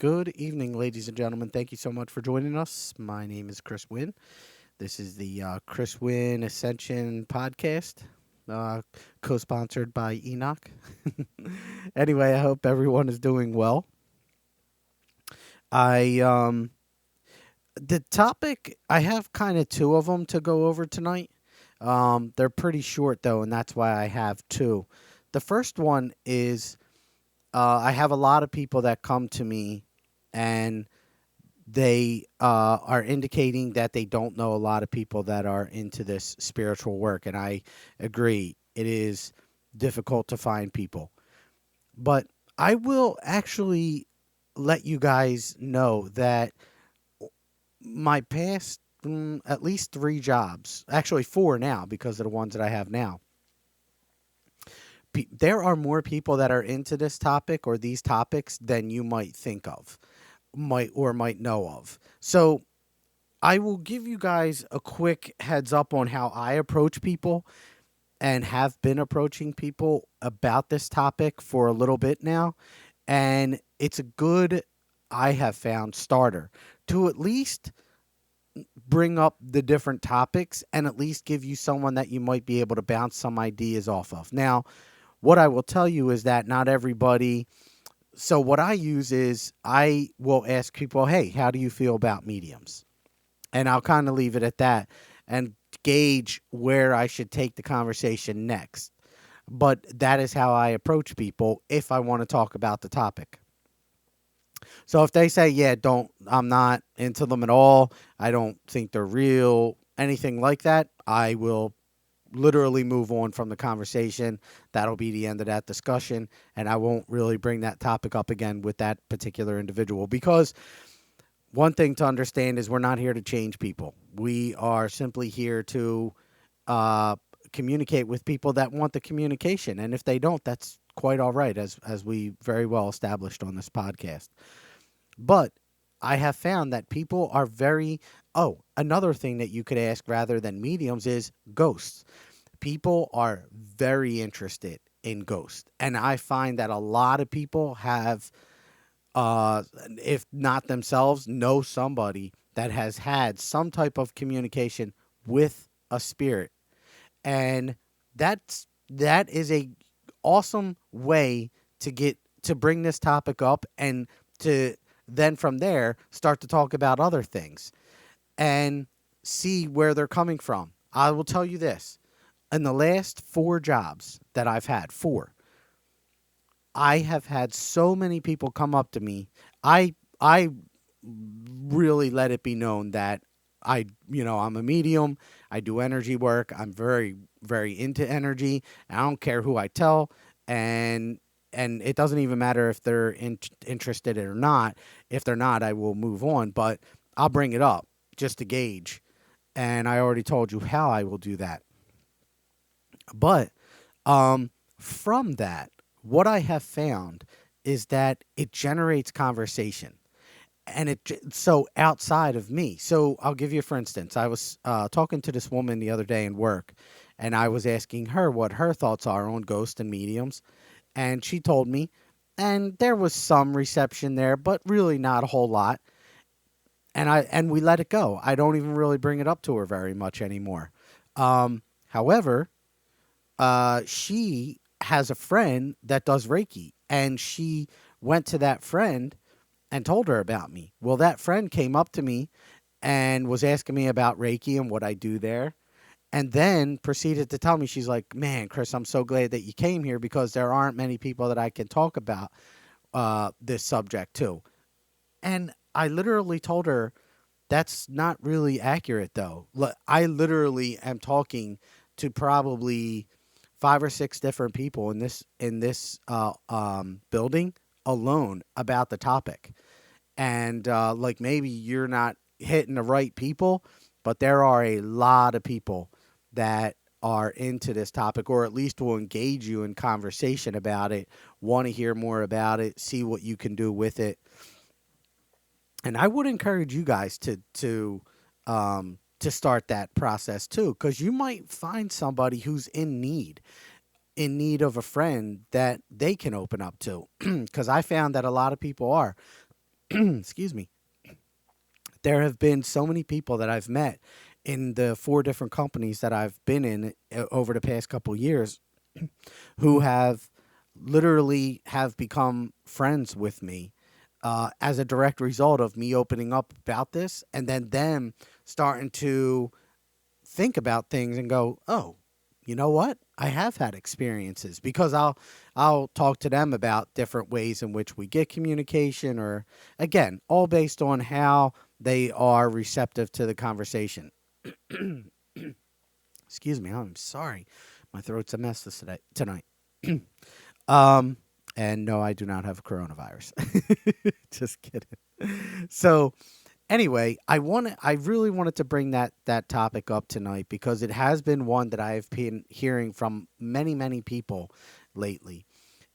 Good evening, ladies and gentlemen. Thank you so much for joining us. My name is Chris Wynne. This is the Chris Wynne Ascension podcast, uh, co sponsored by Enoch. Anyway, I hope everyone is doing well. I The topic, I have kind of two of them to go over tonight. They're pretty short though, and that's why I have two. The first one is I have a lot of people that come to me and they are indicating that they don't know a lot of people that are into this spiritual work. And I agree, it is difficult to find people. But I will actually let you guys know that my past at least three jobs, actually four now because of the ones that I have now, there are more people that are into this topic or these topics than you might think of, might know of. So I will give you guys a quick heads up on how I approach people and have been approaching people about this topic for a little bit now. And it's a good, I have found, starter to at least bring up the different topics and at least give you someone that you might be able to bounce some ideas off of. Now, what I will tell you is that not everybody. So, what I use is I will ask people, hey, how do you feel about mediums? And I'll kind of leave it at that and gauge where I should take the conversation next. But that is how I approach people if I want to talk about the topic. So if they say, yeah, I'm not into them at all, I don't think they're real, anything like that, I will literally move on from the conversation. That'll be the end of that discussion. And I won't really bring that topic up again with that particular individual because one thing to understand is we're not here to change people. We are simply here to uh, communicate with people that want the communication. And if they don't, that's quite all right, as we very well established on this podcast. But I have found that people are very. Oh, another thing that you could ask rather than mediums is ghosts. People are very interested in ghosts. And I find that a lot of people have if not themselves, know somebody that has had some type of communication with a spirit, and that is a awesome way to bring this topic up and to then from there start to talk about other things and see where they're coming from. I will tell you this: in the last four jobs that I've had, four, I have had so many people come up to me. I really let it be known that I'm a medium. I do energy work. I'm very very into energy. I don't care who I tell, and it doesn't even matter if they're interested or not. If they're not, I will move on. But I'll bring it up just to gauge. And I already told you how I will do that. But from that, what I have found is that it generates conversation. And so outside of me. So I'll give you, for instance, I was talking to this woman the other day in work, and I was asking her what her thoughts are on ghosts and mediums. And she told me, and there was some reception there, but really not a whole lot. And we let it go. I don't even really bring it up to her very much anymore. However, she has a friend that does Reiki, and she went to that friend and told her about me. Well, that friend came up to me and was asking me about Reiki and what I do there, and then proceeded to tell me, she's like, man, Chris, I'm so glad that you came here because there aren't many people that I can talk about this subject to. And I literally told her, that's not really accurate, though. I literally am talking to probably five or six different people in this building alone about the topic. And like maybe you're not hitting the right people, but there are a lot of people that are into this topic or at least will engage you in conversation about it, want to hear more about it, see what you can do with it. And I would encourage you guys to start that process too, because you might find somebody who's in need of a friend that they can open up to. Because I found that a lot of people are. excuse me, there have been so many people that I've met in the 4 different companies that I've been in over the past couple years who have literally have become friends with me as a direct result of me opening up about this, and then them starting to think about things and go, "Oh, you know what? I have had experiences," because I'll talk to them about different ways in which we get communication, or again, all based on how they are receptive to the conversation. Excuse me, I'm sorry. My throat's a mess tonight. um and no, I do not have coronavirus. Just kidding. So, anyway, I really wanted to bring that topic up tonight because it has been one that I've been hearing from many people lately.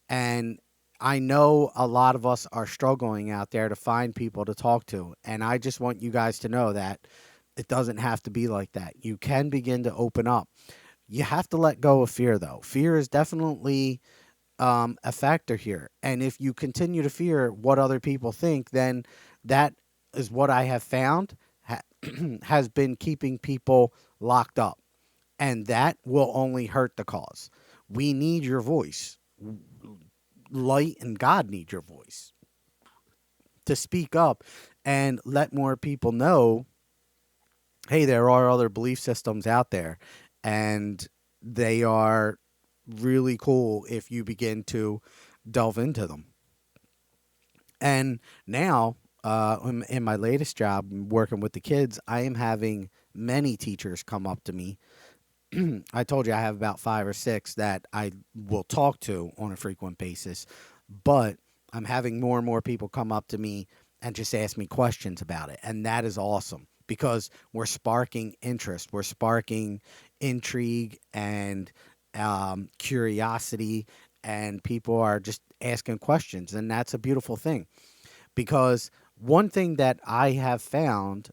And I know a lot of us are struggling out there to find people to talk to, and I just want you guys to know that it doesn't have to be like that. You can begin to open up. You have to let go of fear, though. Fear is definitely a factor here. And if you continue to fear what other people think, then that is what I have found has been keeping people locked up. And that will only hurt the cause. We need your voice. Light and God need your voice to speak up and let more people know, hey, there are other belief systems out there, and they are really cool if you begin to delve into them. And now, in my latest job working with the kids, I am having many teachers come up to me. I told you I have about 5 or 6 that I will talk to on a frequent basis, but I'm having more and more people come up to me and just ask me questions about it. And that is awesome because we're sparking interest, we're sparking intrigue and curiosity, and people are just asking questions. And that's a beautiful thing because one thing that I have found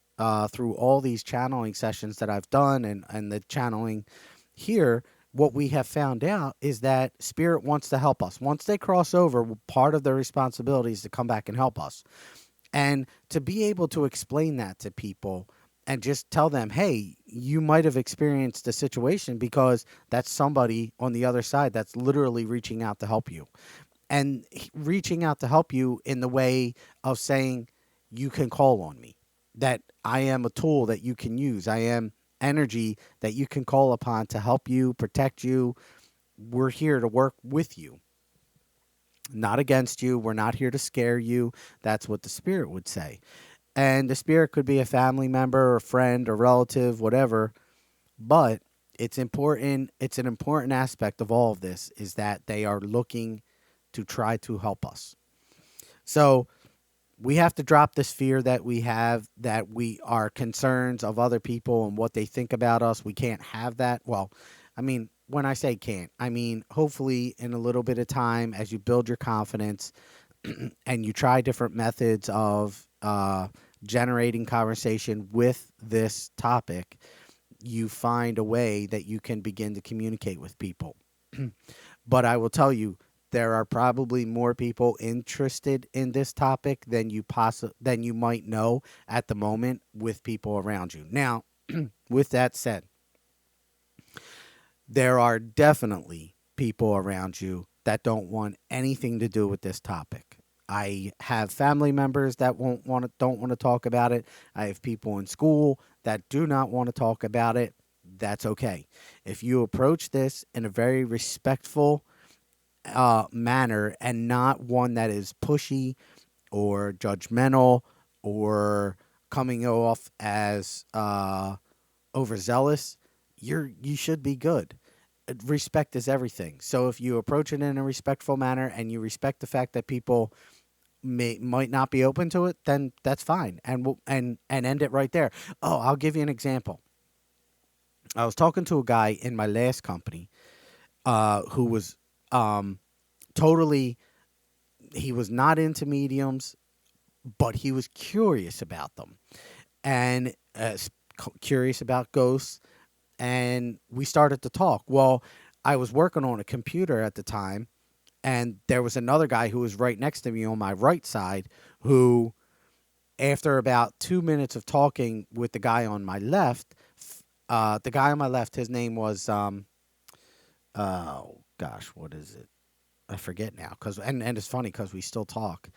through all these channeling sessions that I've done and the channeling here, what we have found out is that spirit wants to help us. Once they cross over, part of their responsibility is to come back and help us. And to be able to explain that to people and just tell them, hey, you might have experienced a situation because that's somebody on the other side that's literally reaching out to help you, and reaching out to help you in the way of saying, you can call on me, that I am a tool that you can use. I am energy that you can call upon to help you, protect you. We're here to work with you, not against you. We're not here to scare you. That's what the spirit would say. And the spirit could be a family member or friend or relative, whatever. But it's important. It's an important aspect of all of this is that they are looking to try to help us. So we have to drop this fear that we have, that we are concerns of other people and what they think about us. We can't have that. Well, I mean, when I say can't, I mean, hopefully in a little bit of time, as you build your confidence and you try different methods of generating conversation with this topic, you find a way that you can begin to communicate with people. But I will tell you, there are probably more people interested in this topic than than you might know at the moment with people around you. Now, with that said, there are definitely people around you that don't want anything to do with this topic. I have family members that don't want to talk about it. I have people in school that do not want to talk about it. That's okay. If you approach this in a very respectful manner and not one that is pushy or judgmental or coming off as overzealous, you should be good. Respect is everything. So if you approach it in a respectful manner and you respect the fact that people might not be open to it, then that's fine, and and end it right there. Oh, I'll give you an example. I was talking to a guy in my last company who was totally, he was not into mediums, but he was curious about them and curious about ghosts. And we started to talk. Well, I was working on a computer at the time, and there was another guy who was right next to me on my right side who After about 2 minutes of talking with the guy on my left, the guy on my left, his name was oh gosh, what is it? I forget now. Cause and it's funny because we still talk.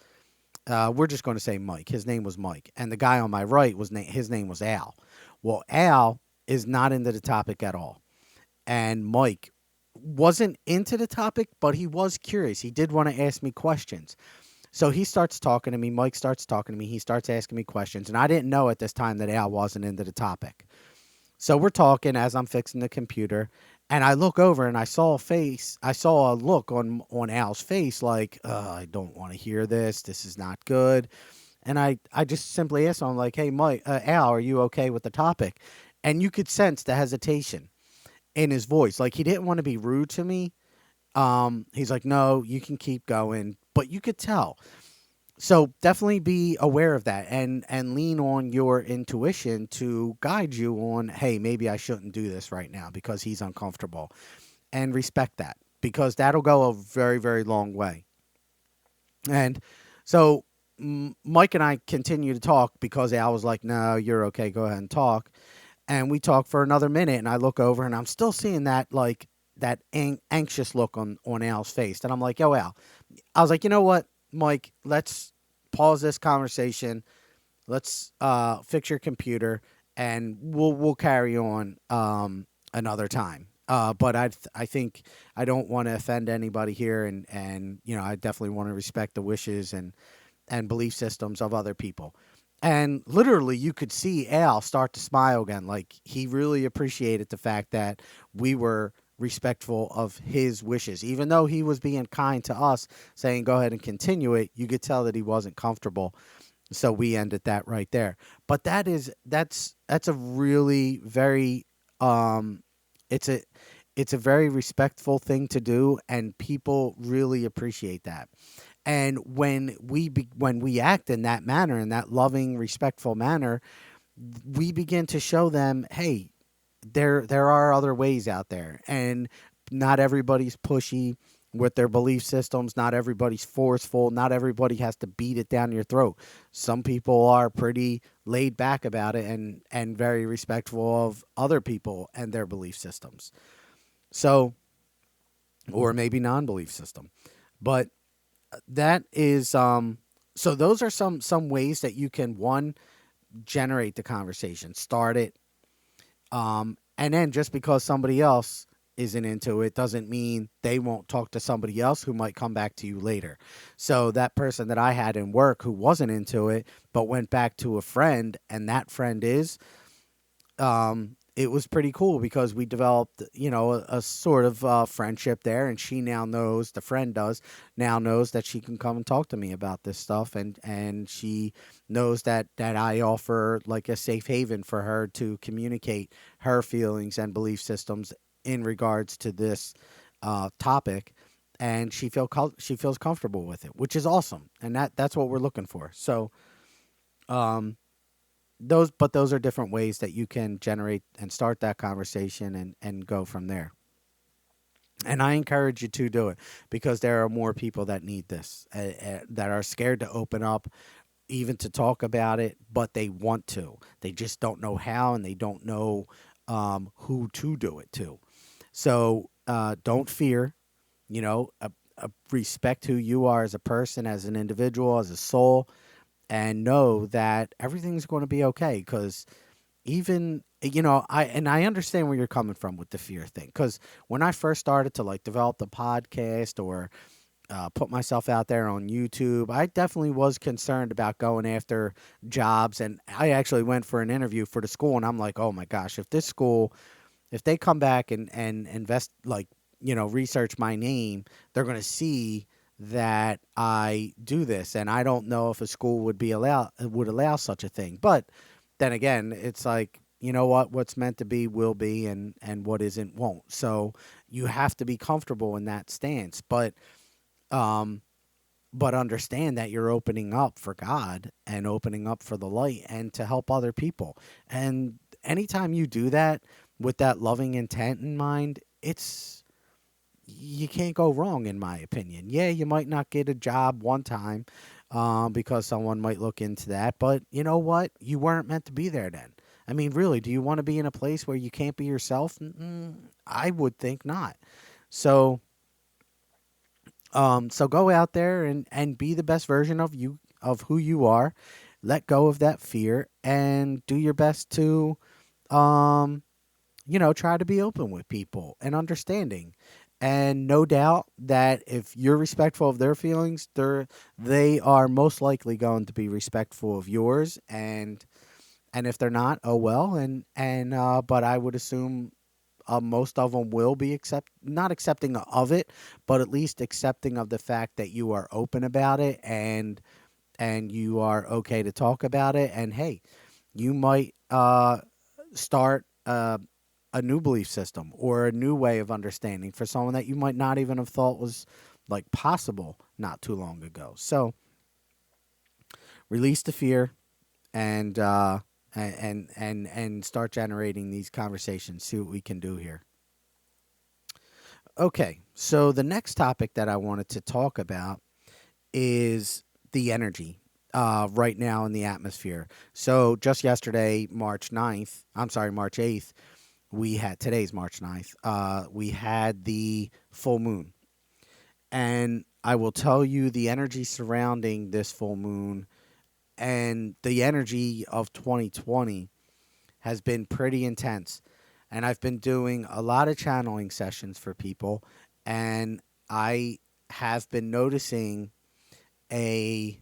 We're just going to say Mike. His name was Mike, and the guy on my right his name was Al. Well, Al is not into the topic at all, and Mike wasn't into the topic, but he was curious. He did want to ask me questions. So he starts talking to me. Mike starts talking to me. He starts asking me questions, and I didn't know at this time that Al wasn't into the topic. So we're talking as I'm fixing the computer, and I look over and I saw a face. I saw a look on Al's face like, I don't want to hear this. This is not good. And I just simply asked him, like, hey, Mike, Al, are you okay with the topic? And you could sense the hesitation in his voice. Like, he didn't want to be rude to me. He's like, no, you can keep going. But you could tell. So definitely be aware of that, and lean on your intuition to guide you on, hey, maybe I shouldn't do this right now because he's uncomfortable, and respect that, because that'll go a very, very long way. And so Mike and I continue to talk because Al was like, no, you're okay, go ahead and talk. And we talk for another minute, and I look over and I'm still seeing that, like, that anxious look on Al's face. And I'm like, yo, Al, I was like, you know what, Mike, let's pause this conversation. Let's fix your computer, and we'll carry on another time. But I think I don't want to offend anybody here, and I definitely want to respect the wishes and belief systems of other people. And literally, you could see Al start to smile again. Like, he really appreciated the fact that we were respectful of his wishes. Even though he was being kind to us, saying, go ahead and continue it, you could tell that he wasn't comfortable. So we ended that right there. But that's a really very it's a it's a very respectful thing to do, and people really appreciate that. And when we act in that manner, in that loving, respectful manner, we begin to show them, hey, there are other ways out there, and not everybody's pushy with their belief systems. Not everybody's forceful. Not everybody has to beat it down your throat. Some people are pretty laid back about it, and very respectful of other people and their belief systems. So, or maybe non-belief system, but that is so those are some ways that you can, one, generate the conversation, start it. And then just because somebody else isn't into it doesn't mean they won't talk to somebody else who might come back to you later. So that person that I had in work who wasn't into it but went back to a friend, and that friend is, it was pretty cool because we developed, a sort of friendship there, and she now knows, the friend does now knows, that she can come and talk to me about this stuff, and she knows that I offer like a safe haven for her to communicate her feelings and belief systems in regards to this topic, and she feels comfortable with it, which is awesome, and that's what we're looking for. So, um, those are different ways that you can generate and start that conversation, and go from there. And I encourage you to do it, because there are more people that need this, that are scared to open up, even to talk about it, but they want to. They just don't know how, and they don't know who to do it to. So don't fear, respect who you are as a person, as an individual, as a soul, and know that everything's going to be okay. Because even, I understand where you're coming from with the fear thing, because when I first started to, like, develop the podcast, or put myself out there on YouTube, I definitely was concerned about going after jobs. And I actually went for an interview for the school, and I'm like, oh my gosh, if this school, if they come back and invest, like, research my name, they're going to see that I do this. And I don't know if a school would allow such a thing. But then again, it's like, what's meant to be will be, and what isn't won't. So you have to be comfortable in that stance. Um, but understand that you're opening up for God, and opening up for the light, and to help other people. And anytime you do that with that loving intent in mind, you can't go wrong, in my opinion. Yeah, you might not get a job one time, because someone might look into that. But you know what? You weren't meant to be there then. I mean, really, do you want to be in a place where you can't be yourself? I would think not. So, so go out there and be the best version of you, of who you are. Let go of that fear and do your best to, um, try to be open with people and understanding. And no doubt that if you're respectful of their feelings, they are most likely going to be respectful of yours. And if they're not, oh well. And but I would assume most of them will be not accepting of it, but at least accepting of the fact that you are open about it and you are okay to talk about it. And hey, you might start a new belief system or a new way of understanding for someone that you might not even have thought was like possible not too long ago. So release the fear and and start generating these conversations. See what we can do here. Okay, so the next topic that I wanted to talk about is the energy right now in the atmosphere. So just yesterday, March 8th, today's March 9th, we had the full moon. And I will tell you the energy surrounding this full moon and the energy of 2020 has been pretty intense. And I've been doing a lot of channeling sessions for people. And I have been noticing a,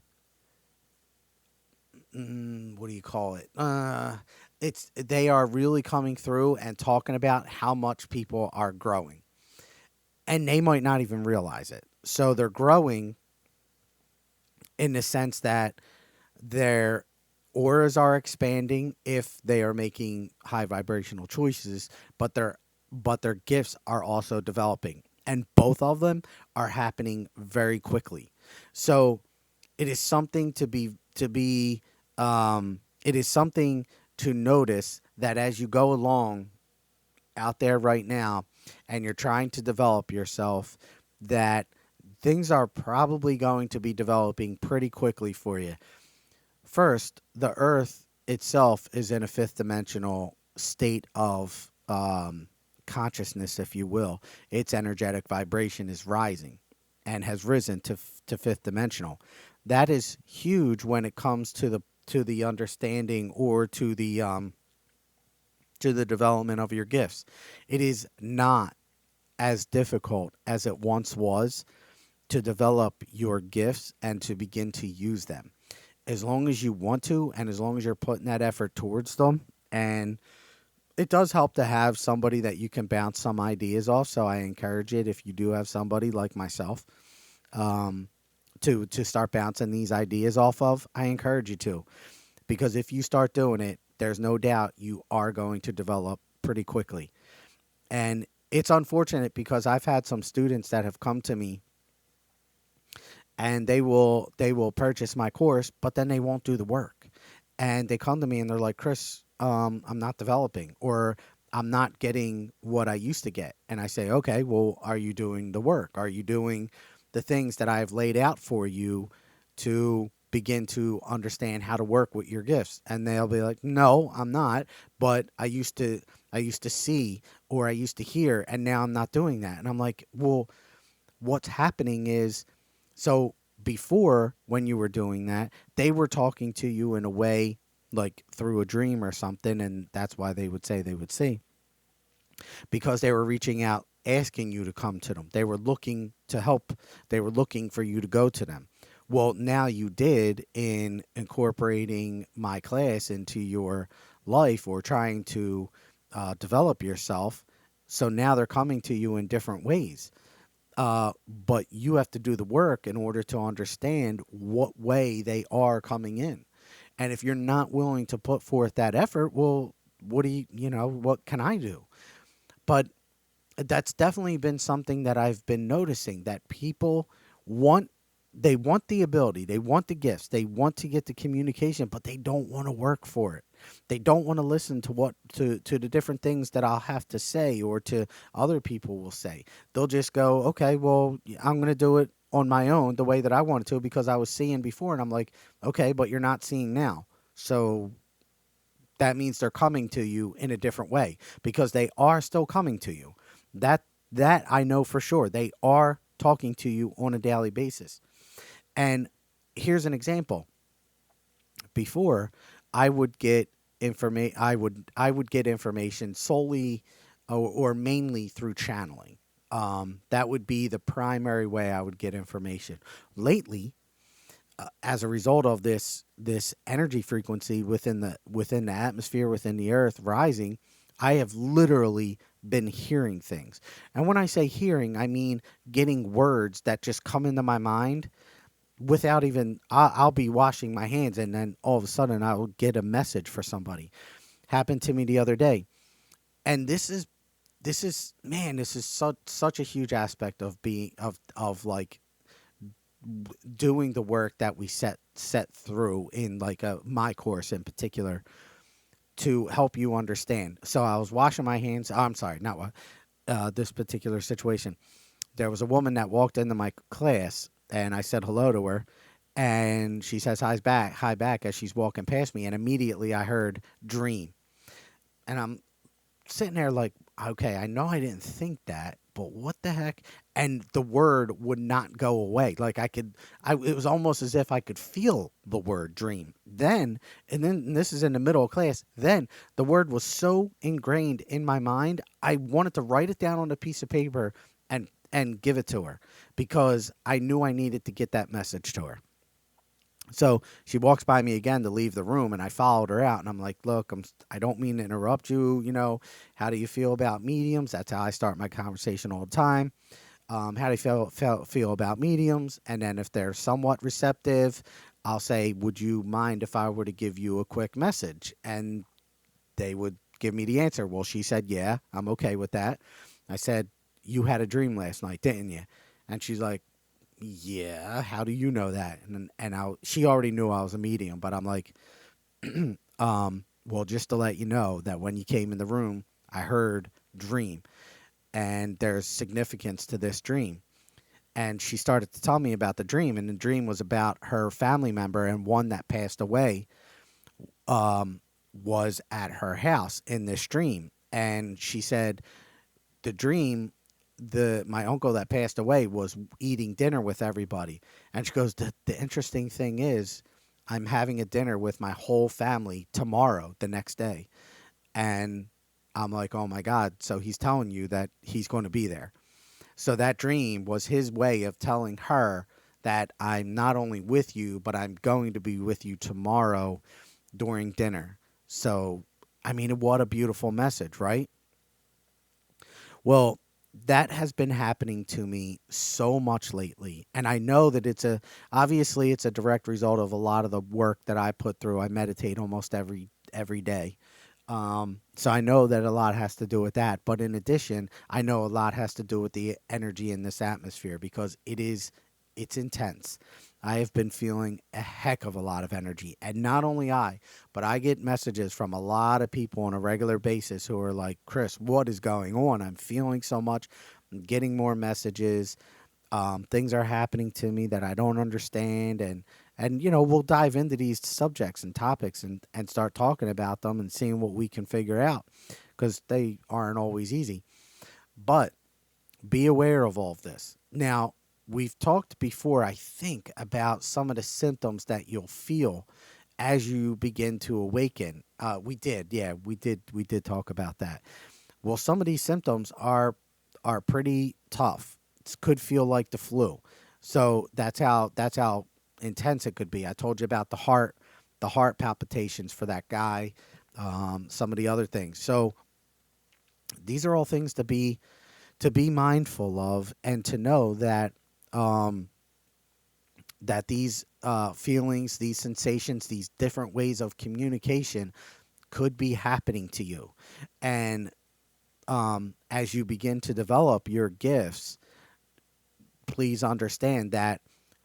what do you call it? They are really coming through and talking about how much people are growing. And they might not even realize it. So they're growing in the sense that their auras are expanding if they are making high vibrational choices, but their gifts are also developing, and both of them are happening very quickly. So it is something it is something to notice that as you go along out there right now and you're trying to develop yourself, that things are probably going to be developing pretty quickly for you. First, the earth itself is in a fifth dimensional state of consciousness, if you will. Its energetic vibration is rising and has risen to fifth dimensional. That is huge when it comes to the understanding or to the development of your gifts. It is not as difficult as it once was to develop your gifts and to begin to use them. As long as you want to and as long as you're putting that effort towards them. And it does help to have somebody that you can bounce some ideas off. So I encourage it if you do have somebody like myself um, to start bouncing these ideas off of. I encourage you to, because if you start doing it, there's no doubt you are going to develop pretty quickly. And it's unfortunate because I've had some students that have come to me and they will purchase my course, but then they won't do the work. And they come to me and they're like, Chris, I'm not developing, or I'm not getting what I used to get. And I say, okay, well, are you doing the work? Are you doing the things that I've laid out for you to begin to understand how to work with your gifts? And they'll be like, no, I'm not, but I used to see, or I used to hear, and now I'm not doing that. And I'm like, well, what's happening is, so before, when you were doing that, they were talking to you in a way like through a dream or something, and that's why they would say they would see, because they were reaching out asking you to come to them. They were looking to help. They were looking for you to go to them. Well, now you did in incorporating my class into your life or trying to develop yourself. So now they're coming to you in different ways. But you have to do the work in order to understand what way they are coming in. And if you're not willing to put forth that effort, well, what can I do? But that's definitely been something that I've been noticing, that people want they want the ability, they want the gifts, they want to get the communication, but they don't want to work for it. They don't want to listen to the different things that I'll have to say or to other people will say. They'll just go, okay, well, I'm going to do it on my own the way that I wanted to because I was seeing before, and I'm like, okay, but you're not seeing now. So that means they're coming to you in a different way because they are still coming to you. That that I know for sure. They are talking to you on a daily basis. And here's an example. Before, I would get I would get information solely or mainly through channeling. That would be the primary way I would get information. Lately, as a result of this energy frequency within the atmosphere, within the earth rising, I have literally been hearing things. And when I say hearing, I mean getting words that just come into my mind without even I'll be washing my hands, and then all of a sudden I'll get a message for somebody. Happened to me the other day. And this is such a huge aspect of being of like doing the work that we set through in like my course in particular to help you understand. So I was washing my hands. I'm sorry, not this particular situation. There was a woman that walked into my class, and I said hello to her, and she says hi back as she's walking past me, and immediately I heard dream, and I'm sitting there like, okay, I know I didn't think that, but what the heck? And the word would not go away. Like it was almost as if I could feel the word dream. And this is in the middle of class. Then the word was so ingrained in my mind, I wanted to write it down on a piece of paper and give it to her because I knew I needed to get that message to her. So she walks by me again to leave the room, and I followed her out. And I'm like, "Look, I don't mean to interrupt you. How do you feel about mediums?" That's how I start my conversation all the time. How do you feel about mediums? And then if they're somewhat receptive, I'll say, "Would you mind if I were to give you a quick message?" And they would give me the answer. Well, she said, "Yeah, I'm okay with that." I said, "You had a dream last night, didn't you?" And she's like, "Yeah, how do you know that?" She already knew I was a medium, but I'm like, well, just to let you know that when you came in the room, I heard dream, and there's significance to this dream." And she started to tell me about the dream, and the dream was about her family member, and one that passed away was at her house in this dream. And she said the dream, my uncle that passed away was eating dinner with everybody. And she goes, the interesting thing is I'm having a dinner with my whole family tomorrow, the next day. And I'm like, oh my God. So he's telling you that he's going to be there. So that dream was his way of telling her that I'm not only with you, but I'm going to be with you tomorrow during dinner. So, I mean, what a beautiful message, right? Well, that has been happening to me so much lately. And I know that obviously it's a direct result of a lot of the work that I put through. I meditate almost every day. So I know that a lot has to do with that. But in addition, I know a lot has to do with the energy in this atmosphere because it's intense. I have been feeling a heck of a lot of energy. And not only but I get messages from a lot of people on a regular basis who are like, "Chris, what is going on? I'm feeling so much. I'm getting more messages. Things are happening to me that I don't understand." And we'll dive into these subjects and topics and start talking about them and seeing what we can figure out because they aren't always easy. But be aware of all of this. Now, we've talked before, I think, about some of the symptoms that you'll feel as you begin to awaken. We did, yeah, we did talk about that. Well, some of these symptoms are pretty tough. It could feel like the flu. So that's how intense it could be. I told you about the heart palpitations for that guy, some of the other things. So these are all things to be mindful of and to know that um, that these feelings, these sensations, these different ways of communication could be happening to you. And as you begin to develop your gifts, please understand that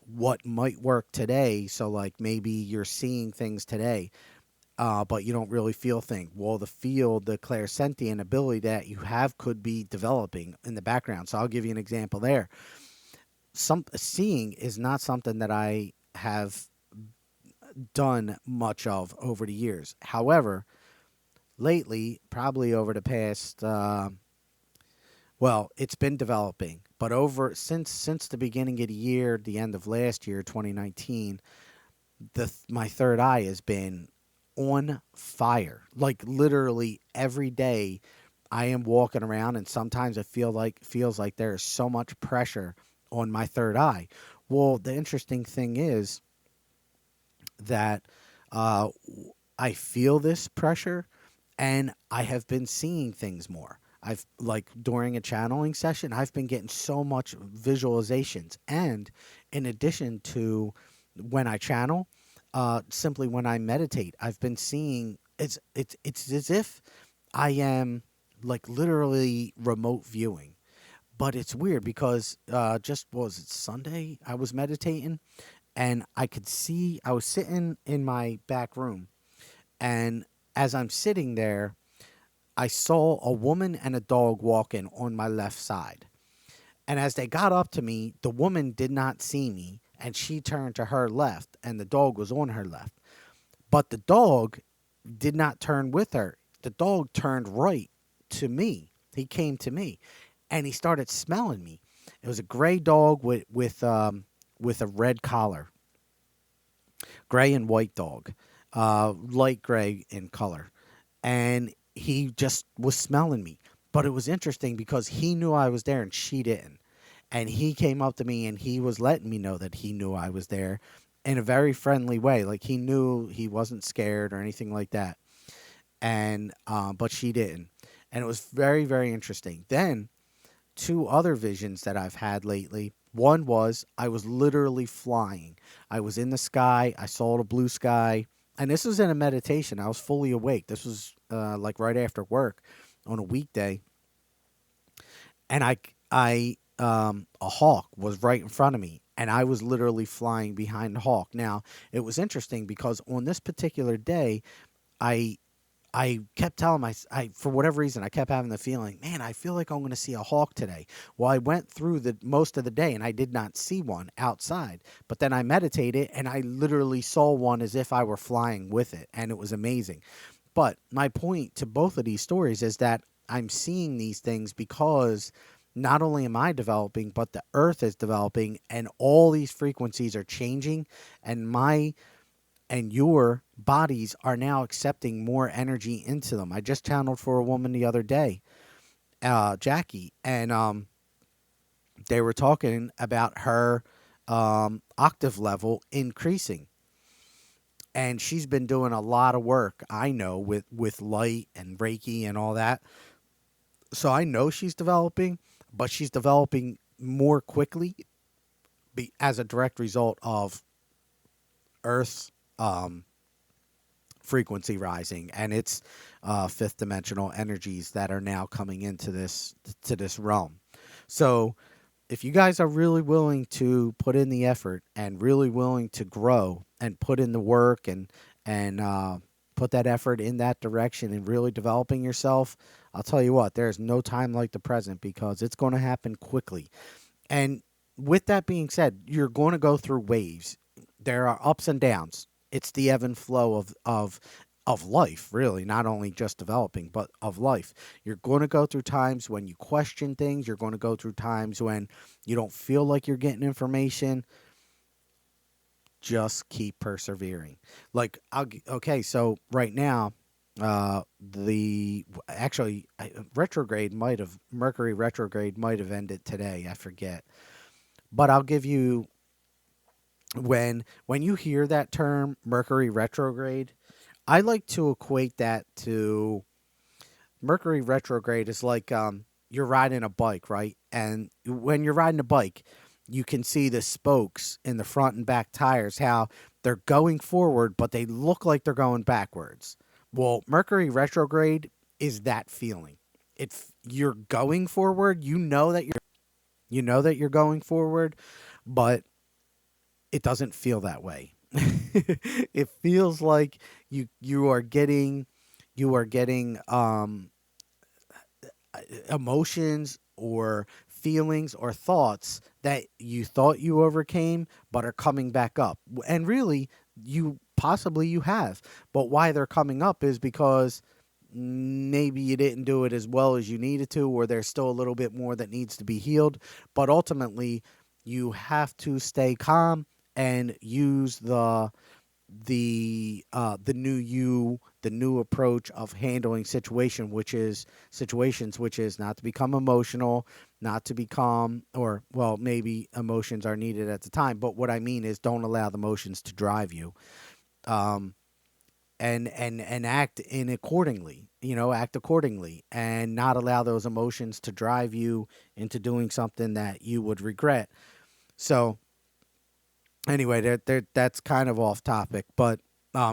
what might work today, so like maybe you're seeing things today, but you don't really feel things. Well, the clairsentient ability that you have could be developing in the background. So I'll give you an example there. some seeing is not something that I have done much of over the years. However, lately, probably over the past, well, it's been developing, but over since the beginning of the year, the end of last year, 2019, my third eye has been on fire. Like literally every day, I am walking around, and sometimes it feels like there is so much pressure on my third eye. Well, the interesting thing is that uh, I feel this pressure, and I have been seeing things more. I've like during a channeling session, I've been getting so much visualizations, and in addition to when I channel, simply when I meditate, I've been seeing it's as if I am like literally remote viewing. But it's weird because just what was it Sunday? I was meditating, and I could see I was sitting in my back room, and as I'm sitting there, I saw a woman and a dog walking on my left side. And as they got up to me, the woman did not see me, and she turned to her left, and the dog was on her left. But the dog did not turn with her. The dog turned right to me. He came to me, and he started smelling me. It was a gray dog with a red collar, gray and white dog, light gray in color, and he just was smelling me. But it was interesting because he knew I was there and she didn't. And he came up to me and he was letting me know that he knew I was there in a very friendly way. Like he knew he wasn't scared or anything like that. And but she didn't. And it was very, very interesting. Then two other visions that I've had lately. One was I was literally flying. I was in the sky. I saw the blue sky. And this was in a meditation. I was fully awake. This was like right after work on a weekday. And a hawk was right in front of me. And I was literally flying behind the hawk. Now, it was interesting because on this particular day, I I kept telling for whatever reason, I kept having the feeling, man, I feel like I'm going to see a hawk today. Well, I went through the most of the day and I did not see one outside. But then I meditated and I literally saw one as if I were flying with it. And it was amazing. But my point to both of these stories is that I'm seeing these things because not only am I developing, but the earth is developing and all these frequencies are changing. And your bodies are now accepting more energy into them. I just channeled for a woman the other day, Jackie, and they were talking about her octave level increasing. And she's been doing a lot of work, I know, with light and Reiki and all that. So I know she's developing, but she's developing more quickly as a direct result of Earth's frequency rising and its fifth dimensional energies that are now coming into this realm. So if you guys are really willing to put in the effort and really willing to grow and put in the work and put that effort in that direction and really developing yourself, I'll tell you what, there's no time like the present because it's going to happen quickly. And with that being said, you're going to go through waves. There are ups and downs. It's the ebb and flow of life, really, not only just developing, but of life. You're going to go through times when you question things. You're going to go through times when you don't feel like you're getting information. Just keep persevering. Like, okay, so right now, the actually retrograde might have Mercury retrograde might have ended today. I forget, but I'll give you when you hear that term Mercury retrograde, I like to equate that to Mercury retrograde is like you're riding a bike, right? And when you're riding a bike, you can see the spokes in the front and back tires, how they're going forward, but they look like they're going backwards. Well, Mercury retrograde is that feeling. You're going forward, you know that you're going forward, but it doesn't feel that way. It feels like you are getting emotions or feelings or thoughts that you thought you overcame but are coming back up. And really, you have. But why they're coming up is because maybe you didn't do it as well as you needed to, or there's still a little bit more that needs to be healed. But ultimately, you have to stay calm and use the new the new approach of handling situations, which is not to become emotional, not to become, or well, maybe emotions are needed at the time, but what I mean is don't allow the emotions to drive you. um and act in accordingly, act accordingly, and not allow those emotions to drive you into doing something that you would regret. So anyway, that's kind of off topic, but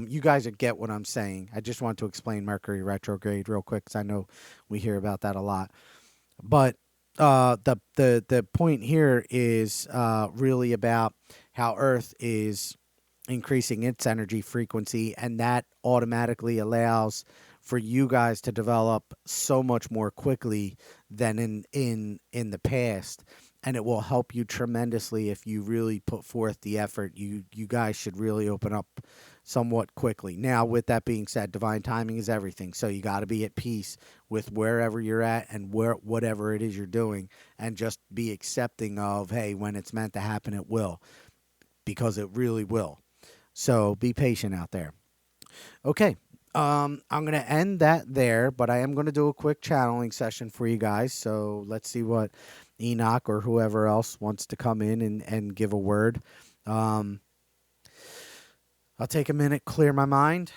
you guys would get what I'm saying. I just want to explain Mercury retrograde real quick because I know we hear about that a lot. But the point here is really about how Earth is increasing its energy frequency, and that automatically allows for you guys to develop so much more quickly than in the past. And it will help you tremendously if you really put forth the effort. You guys should really open up somewhat quickly. Now, with that being said, divine timing is everything, so you got to be at peace with wherever you're at and whatever it is you're doing, and just be accepting of, hey, when it's meant to happen, it will, because it really will. So be patient out there. Okay. I'm going to end that there, but I am going to do a quick channeling session for you guys. So let's see what Enoch or whoever else wants to come in and give a word. Um, I'll take a minute, clear my mind.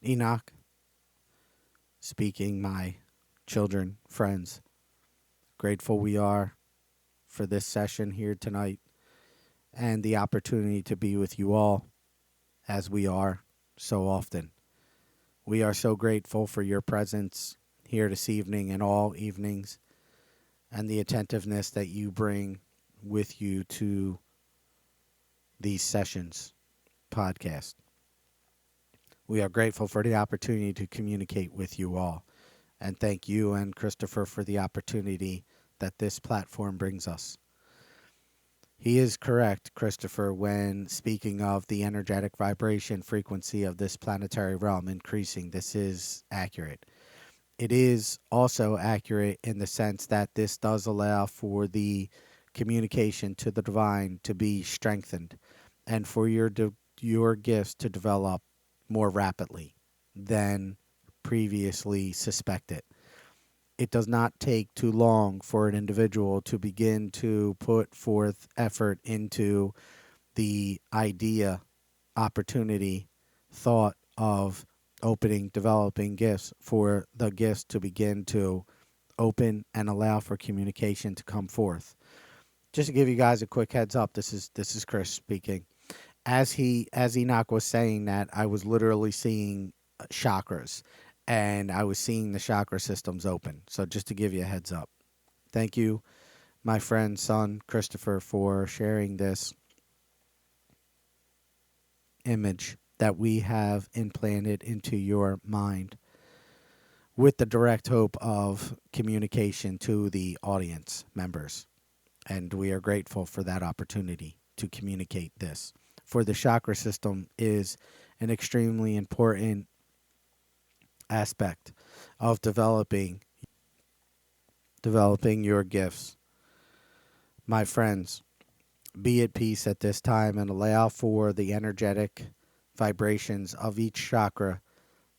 Enoch, speaking, my children, friends, grateful we are for this session here tonight and the opportunity to be with you all as we are so often. We are so grateful for your presence here this evening and all evenings, and the attentiveness that you bring with you to these sessions podcast. We are grateful for the opportunity to communicate with you all, and thank you and Christopher for the opportunity that this platform brings us. He is correct, Christopher, when speaking of the energetic vibration frequency of this planetary realm increasing. This is accurate. It is also accurate in the sense that this does allow for the communication to the divine to be strengthened, and for your gifts to develop more rapidly than previously suspected. It does not take too long for an individual to begin to put forth effort into the idea, opportunity, thought of opening, developing gifts, for the gifts to begin to open and allow for communication to come forth. Just to give you guys a quick heads up, this is Chris speaking. As Enoch was saying that, I was literally seeing chakras, and I was seeing the chakra systems open. So just to give you a heads up. Thank you, my friend, son, Christopher, for sharing this image that we have implanted into your mind with the direct hope of communication to the audience members. And we are grateful for that opportunity to communicate this. For the chakra system is an extremely important aspect of developing your gifts. My friends, be at peace at this time and allow for the energetic vibrations of each chakra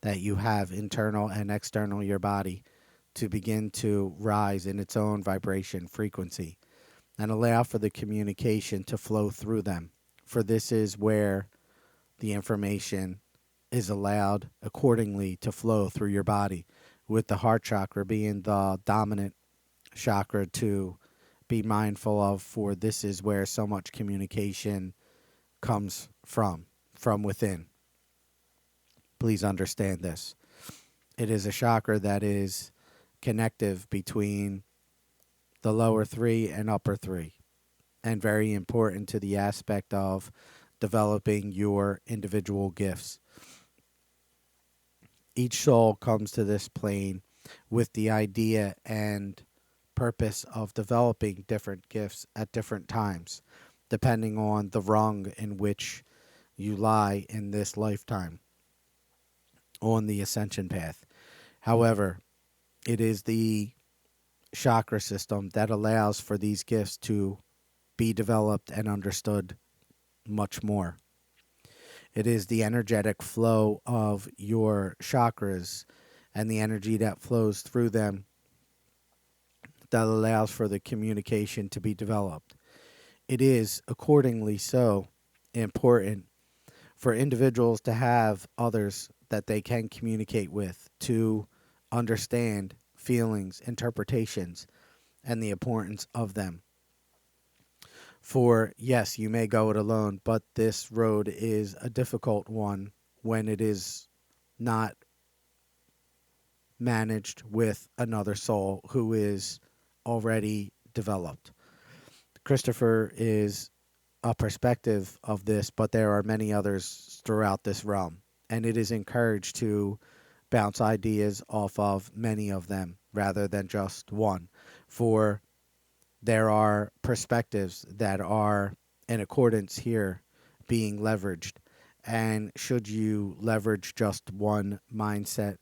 that you have, internal and external your body, to begin to rise in its own vibration frequency, and allow for the communication to flow through them. For this is where the information is allowed accordingly to flow through your body, with the heart chakra being the dominant chakra to be mindful of, for this is where so much communication comes from within. Please understand this. It is a chakra that is connective between the lower three and upper three, and very important to the aspect of developing your individual gifts. Each soul comes to this plane with the idea and purpose of developing different gifts at different times, depending on the rung in which you lie in this lifetime on the ascension path. However, it is the chakra system that allows for these gifts to be developed and understood much more. It is the energetic flow of your chakras and the energy that flows through them that allows for the communication to be developed. It is, accordingly so, important for individuals to have others that they can communicate with, to understand feelings, interpretations, and the importance of them. For yes, you may go it alone, but this road is a difficult one when it is not managed with another soul who is already developed. Christopher is a perspective of this, but there are many others throughout this realm, and it is encouraged to bounce ideas off of many of them rather than just one. For there are perspectives that are in accordance here being leveraged. And should you leverage just one mindset,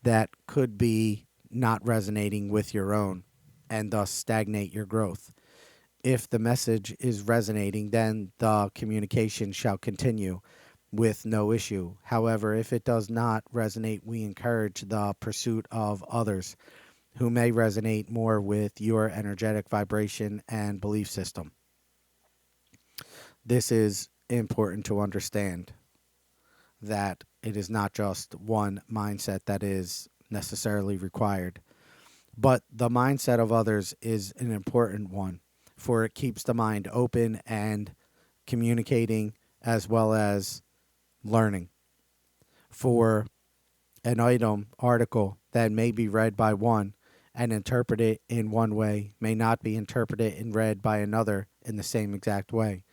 that could be not resonating with your own and thus stagnate your growth. If the message is resonating, then the communication shall continue with no issue. However, if it does not resonate, we encourage the pursuit of others who may resonate more with your energetic vibration and belief system. This is important to understand, that it is not just one mindset that is necessarily required, but the mindset of others is an important one, for it keeps the mind open and communicating as well as learning. For an article that may be read by one and interpreted in one way may not be interpreted and read by another in the same exact way.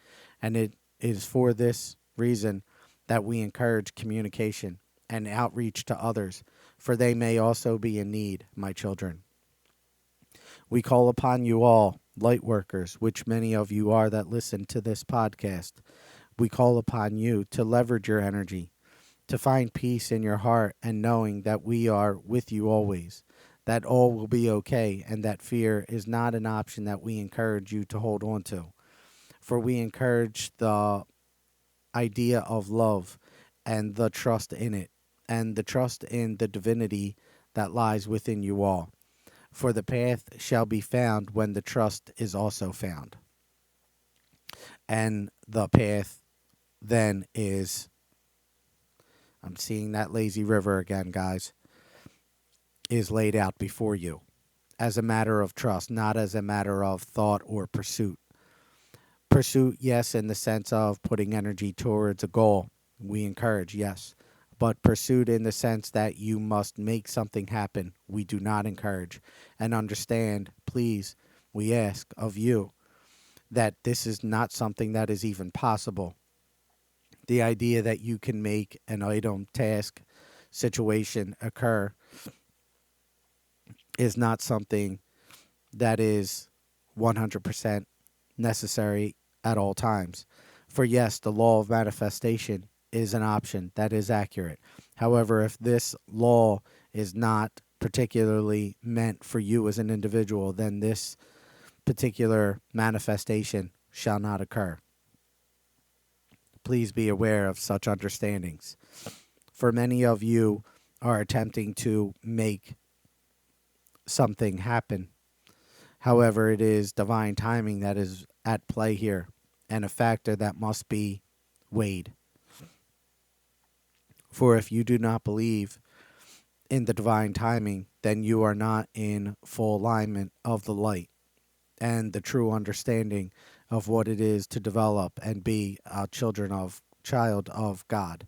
And it is for this reason that we encourage communication and outreach to others, for they may also be in need, my children. We call upon you all, light workers, which many of you are that listen to this podcast. We call upon you to leverage your energy, to find peace in your heart and knowing that we are with you always, that all will be okay, and that fear is not an option that we encourage you to hold on to. For we encourage the idea of love and the trust in it, and the trust in the divinity that lies within you all. For the path shall be found when the trust is also found. And the path then is, I'm seeing that lazy river again, guys, is laid out before you as a matter of trust, not as a matter of thought or pursuit. Pursuit, yes, in the sense of putting energy towards a goal. We encourage, yes. But pursuit in the sense that you must make something happen, we do not encourage. And understand, please, we ask of you that this is not something that is even possible. The idea that you can make an item, task, situation occur is not something that is 100% necessary at all times. For yes, the law of manifestation is an option that is accurate. However, if this law is not particularly meant for you as an individual, then this particular manifestation shall not occur. Please be aware of such understandings. For many of you are attempting to make something happen. However, it is divine timing that is at play here, and a factor that must be weighed. For if you do not believe in the divine timing, then you are not in full alignment of the light and the true understanding of what it is to develop and be a child of God.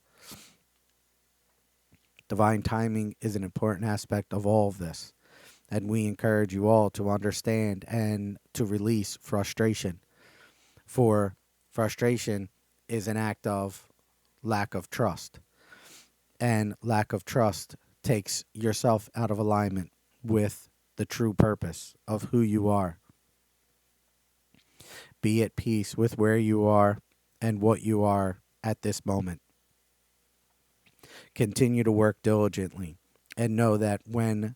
Divine timing is an important aspect of all of this, and we encourage you all to understand and to release frustration. For frustration is an act of lack of trust, and lack of trust takes yourself out of alignment with the true purpose of who you are. Be at peace with where you are and what you are at this moment. Continue to work diligently and know that when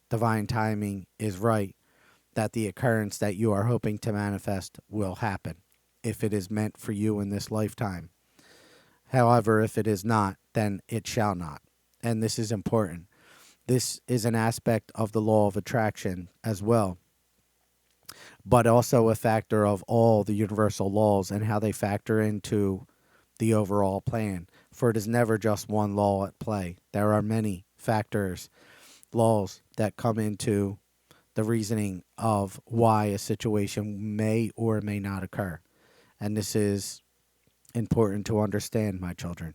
divine timing is right, that the occurrence that you are hoping to manifest will happen if it is meant for you in this lifetime. However, if it is not, then it shall not. And this is important. This is an aspect of the law of attraction as well, but also a factor of all the universal laws and how they factor into the overall plan. For it is never just one law at play. There are many factors, laws that come into the reasoning of why a situation may or may not occur. And this is important to understand, my children.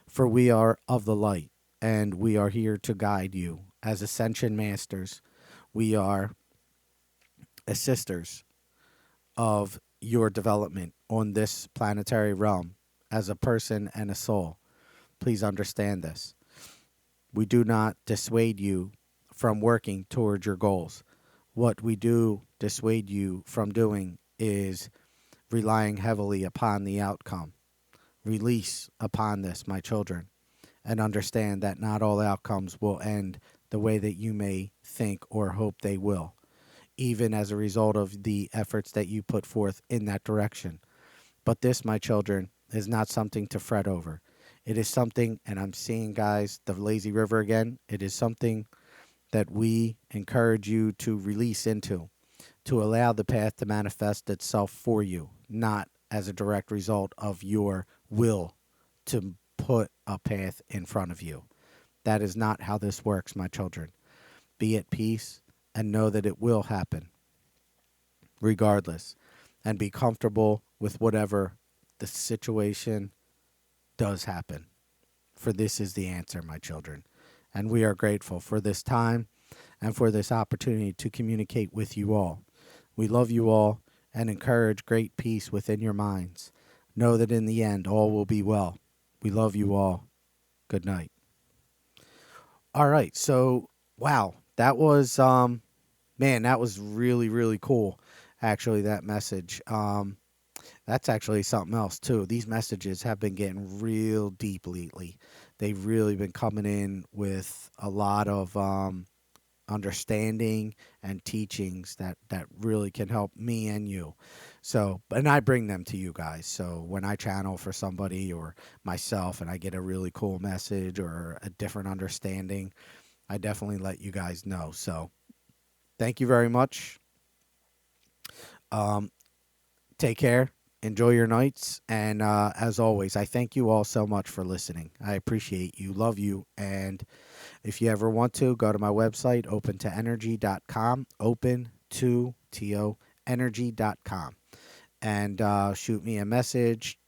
For we are of the light, and we are here to guide you. As ascension masters, we are assisters of your development on this planetary realm as a person and a soul. Please understand this. We do not dissuade you from working towards your goals. What we do dissuade you from doing is relying heavily upon the outcome. Release upon this, my children, and understand that not all outcomes will end the way that you may think or hope they will, even as a result of the efforts that you put forth in that direction. But this, my children, is not something to fret over. It is something, and I'm seeing, guys, the lazy river again. It is something that we encourage you to release into, to allow the path to manifest itself for you, not as a direct result of your will to put a path in front of you. That is not how this works, my children. Be at peace and know that it will happen regardless, and be comfortable with whatever the situation does happen. For this is the answer, my children. And we are grateful for this time and for this opportunity to communicate with you all. We love you all and encourage great peace within your minds. Know that in the end, all will be well. We love you all. Good night. All right. So, wow, that was, man, that was really, really cool. Actually, that message. That's actually something else too. These messages have been getting real deep lately. They've really been coming in with a lot of understanding and teachings that really can help me and you. So, and I bring them to you guys. So when I channel for somebody or myself and I get a really cool message or a different understanding, I definitely let you guys know. So thank you very much. Take care. Enjoy your nights. And as always, I thank you all so much for listening. I appreciate you, love you. And if you ever want to, go to my website, open2energy.com, open2, energy.com, and shoot me a message,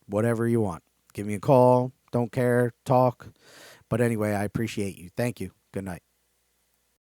whatever you want. Give me a call. Don't care. Talk. But anyway, I appreciate you. Thank you. Good night.